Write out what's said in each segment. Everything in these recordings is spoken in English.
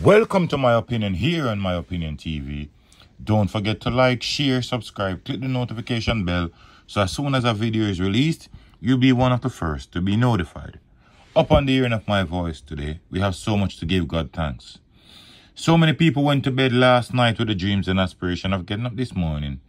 Welcome to My Opinion here on My Opinion TV. Don't forget to like, share, subscribe, click the notification bell so as soon as a video is released, you'll be one of the first to be notified. Upon the hearing of my voice today, we have so much to give God thanks. So many people went to bed last night with the dreams and aspiration of getting up this morning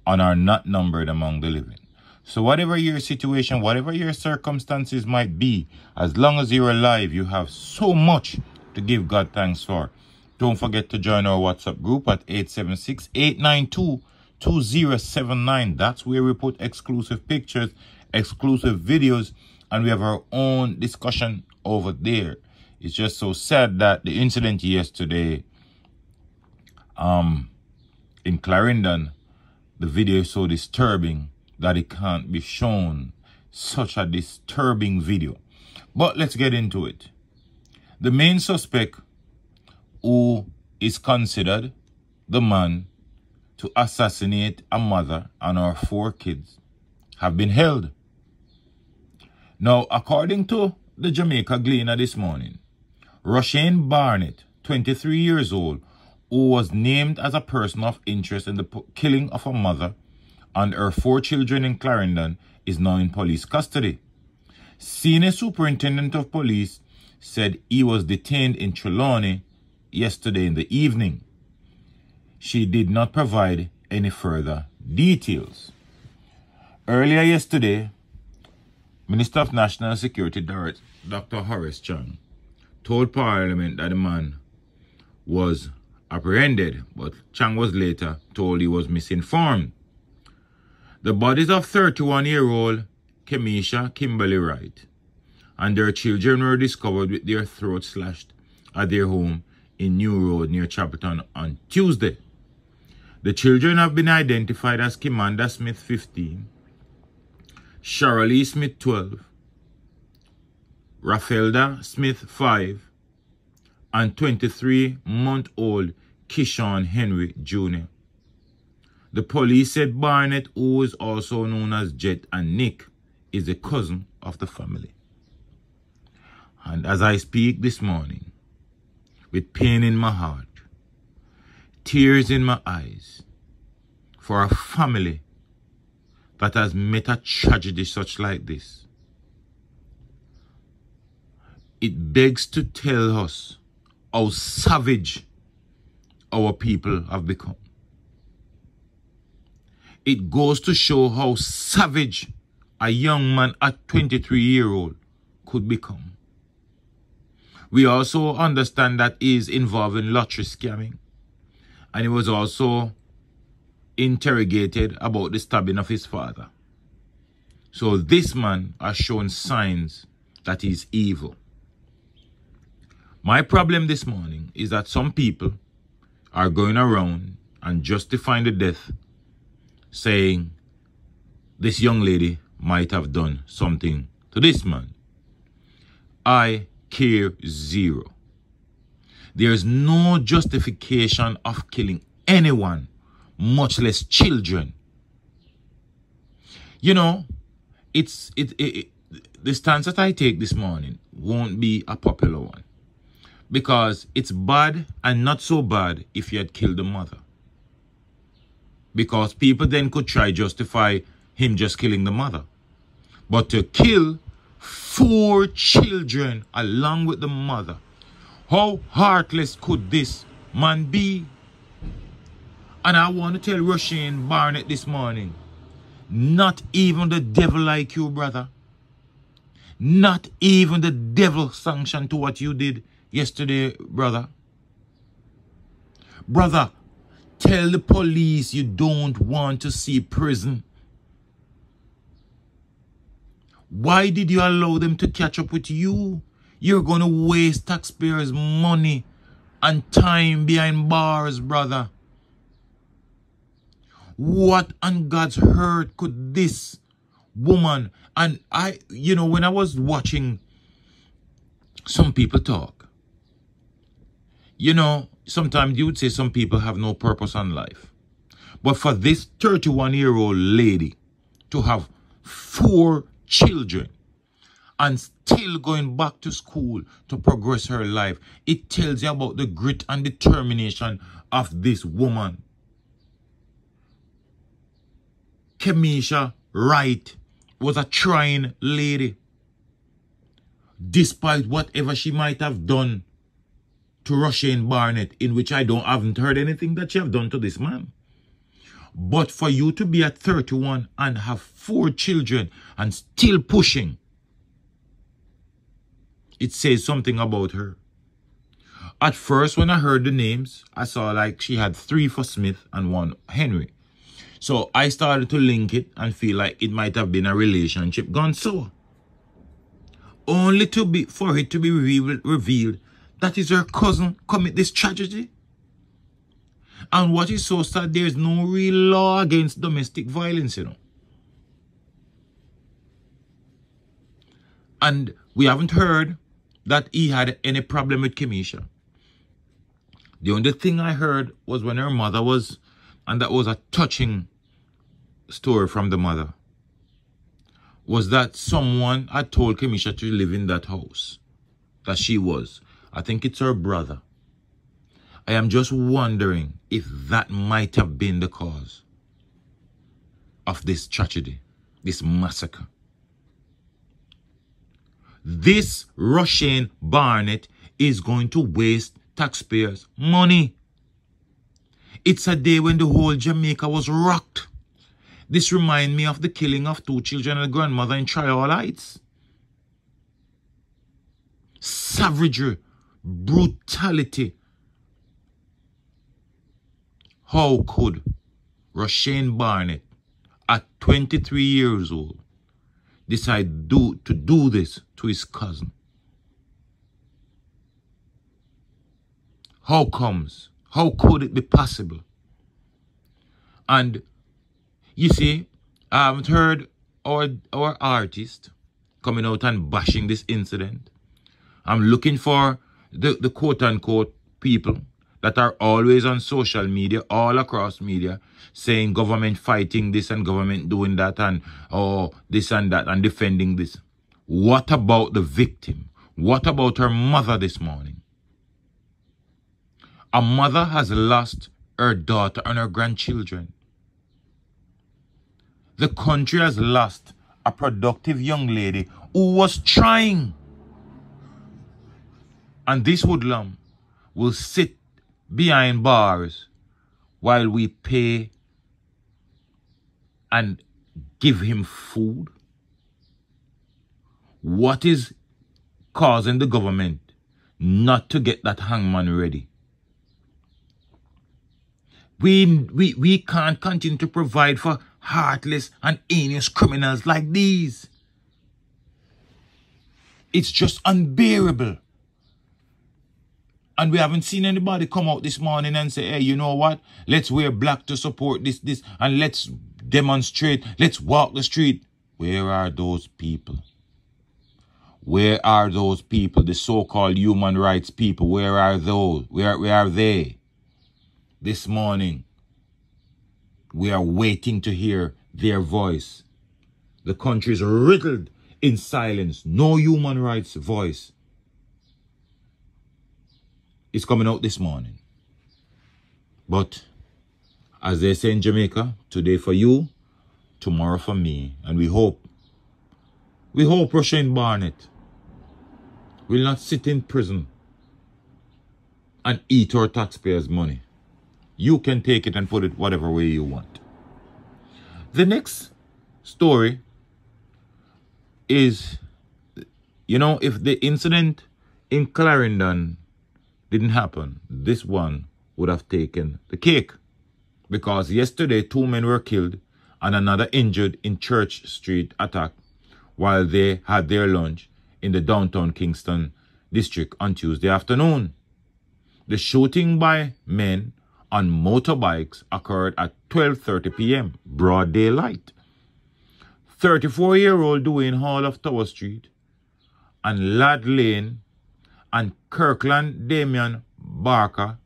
and are not numbered among the living. So whatever your situation, whatever your circumstances might be, as long as you're alive, you have so much to give God thanks for. Don't forget to join our WhatsApp group at 876-892-2079. That's where we put exclusive pictures, exclusive videos, and we have our own discussion over there. It's just so sad that the incident yesterday in Clarendon, the video is so disturbing that it can't be shown. Such a disturbing video. But let's get into it. The main suspect, who is considered the man to assassinate a mother and her 4 kids, have been held. Now, according to the Jamaica Gleaner this morning, Roshane Barnett, 23 years old, who was named as a person of interest in the killing of a mother and her 4 children in Clarendon, is now in police custody. Senior Superintendent of Police said he was detained in Trelawney yesterday in the evening. She did not provide any further details. Earlier yesterday, Minister of National Security, Dr. Horace Chang, told Parliament that the man was apprehended, but Chang was later told he was misinformed. The bodies of 31-year-old Kemisha Kimberly Wright and their children were discovered with their throats slashed at their home in New Road near Chapelton on Tuesday. The children have been identified as Kimanda Smith, 15, Shirley Smith, 12, Rafelda Smith, 5, and 23-month-old Kishon Henry Jr. The police said Barnett, who is also known as Jet and Nick, is a cousin of the family. And as I speak this morning, with pain in my heart, tears in my eyes, for a family that has met a tragedy such like this, it begs to tell us how savage our people have become. It goes to show how savage a young man at 23-year-old could become. We also understand that he is involved in lottery scamming, and he was also interrogated about the stabbing of his father. So this man has shown signs that he is evil. My problem this morning is that some people are going around and justifying the death, saying this young lady might have done something to this man. I care zero. There is no justification of killing anyone, much less children. You know, the stance that I take this morning won't be a popular one, because it's bad and not so bad if you had killed the mother, because people then could try justify him just killing the mother. But to kill 4 children along with the mother, how heartless could this man be? And I want to tell Roshane Barnett this morning, not even the devil like you, brother. Not even the devil sanctioned to what you did yesterday, brother. Brother, tell the police you don't want to see prison. Why did you allow them to catch up with you? You're going to waste taxpayers' money and time behind bars, brother. What on God's earth could this woman... And when I was watching some people talk, sometimes you would say some people have no purpose in life. But for this 31-year-old lady to have 4 children and still going back to school to progress her life. It tells you about the grit and determination of this woman. Kamisha Wright was a trying lady. Despite whatever she might have done to Roshane Barnett, in which I haven't heard anything that she have done to this man. But for you to be at 31 and have 4 children and still pushing, it says something about her. At first, when I heard the names, I saw like she had 3 for Smith and 1 Henry. So I started to link it and feel like it might have been a relationship gone sour. Only for it to be revealed that is her cousin commit this tragedy. And what is so sad, there's no real law against domestic violence, you know. And we haven't heard that he had any problem with Kamisha. The only thing I heard was when her mother was, and that was a touching story from the mother, was that someone had told Kamisha to live in that house that she was. I think it's her brother. I am just wondering if that might have been the cause of this tragedy, this massacre. This Roshane Barnett is going to waste taxpayers' money. It's a day when the whole Jamaica was rocked. This reminds me of the killing of 2 children and a grandmother in Trial Heights. Savagery, brutality. How could Roshane Barnett, at 23 years old, decide to do this to his cousin? How comes? How could it be possible? And you see, I haven't heard our artist coming out and bashing this incident. I'm looking for the quote-unquote people that are always on social media, all across media, saying government fighting this and government doing that and this and that and defending this. What about the victim? What about her mother this morning? A mother has lost her daughter and her grandchildren. The country has lost a productive young lady who was trying. And this hoodlum will sit behind bars while we pay and give him food. What is causing the government not to get that hangman ready? We can't continue to provide for heartless and heinous criminals like these. It's just unbearable. And we haven't seen anybody come out this morning and say, hey, you know what? Let's wear black to support this, and let's demonstrate. Let's walk the street. Where are those people? Where are those people? The so-called human rights people. Where are those? Where are they? This morning, we are waiting to hear their voice. The country is riddled in silence. No human rights voice. It's coming out this morning. But, as they say in Jamaica, today for you, tomorrow for me. And we hope Roshane Barnett will not sit in prison and eat our taxpayers' money. You can take it and put it whatever way you want. The next story is, you know, if the incident in Clarendon didn't happen, this one would have taken the cake. Because yesterday, 2 men were killed and another injured in Church Street attack while they had their lunch in the downtown Kingston district on Tuesday afternoon. The shooting by men on motorbikes occurred at 12:30 p.m., broad daylight. 34-year-old Dwayne Hall of Tower Street and Lad Lane and Kirkland Damian Baker,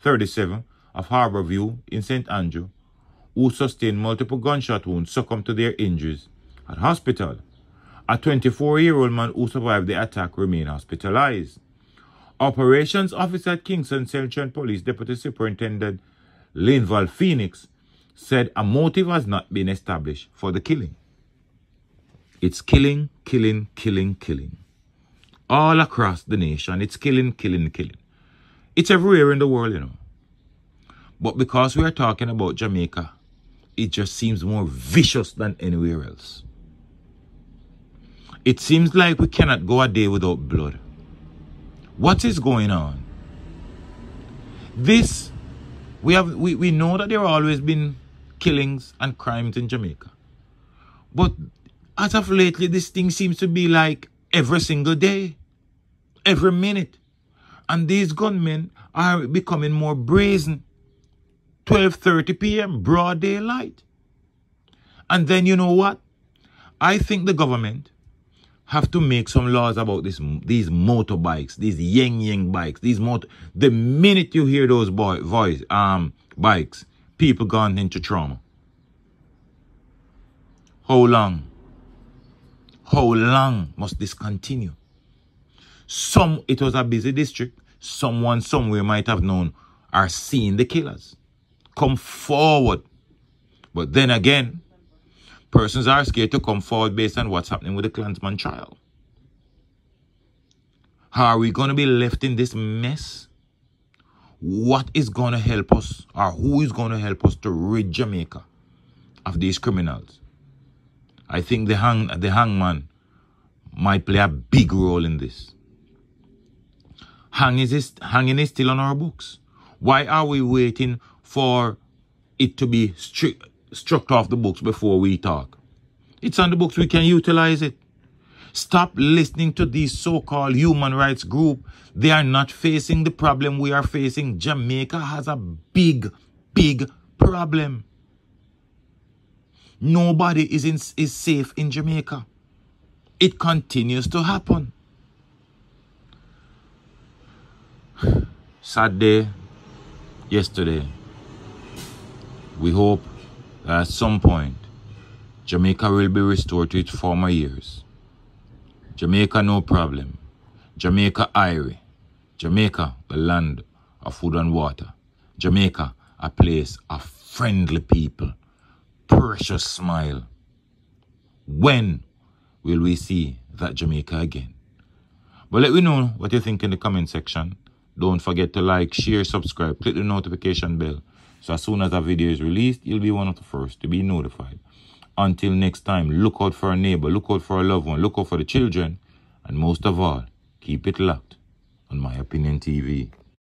37, of Harborview in St. Andrew, who sustained multiple gunshot wounds, succumbed to their injuries at hospital. A 24-year-old man who survived the attack remained hospitalized. Operations Officer at Kingston Central Police Deputy Superintendent Linval Phoenix said a motive has not been established for the killing. It's killing, killing, killing, killing. All across the nation, it's killing, killing, killing. It's everywhere in the world, you know. But because we are talking about Jamaica, it just seems more vicious than anywhere else. It seems like we cannot go a day without blood. What is going on? We know that there have always been killings and crimes in Jamaica. But as of lately, this thing seems to be like every single day, every minute. And these gunmen are becoming more brazen. 12:30 p.m., broad daylight. And then you know what? I think the government have to make some laws about these motorbikes, these yang bikes, the minute you hear those bikes, people gone into trauma. How long? How long must this continue? It was a busy district. Someone somewhere might have known or seen the killers. Come forward. But then again, persons are scared to come forward based on what's happening with the Klansman trial. How are we going to be left in this mess? What is going to help us, or who is going to help us to rid Jamaica of these criminals? I think the hangman might play a big role in this. Hanging is still on our books. Why are we waiting for it to be struck off the books before we talk? It's on the books. We can utilize it. Stop listening to these so-called human rights group. They are not facing the problem we are facing. Jamaica has a big, big problem. Nobody is safe in Jamaica. It continues to happen. Sad day yesterday. We hope that at some point Jamaica will be restored to its former years. Jamaica, no problem. Jamaica, Irie. Jamaica, the land of food and water. Jamaica, a place of friendly people. Precious smile. When will we see that Jamaica again? But let me know what you think in the comment section. Don't forget to like, share, subscribe, click the notification bell. So as soon as a video is released, you'll be one of the first to be notified. Until next time, look out for a neighbor, look out for a loved one, look out for the children, and most of all, keep it locked on My Opinion TV.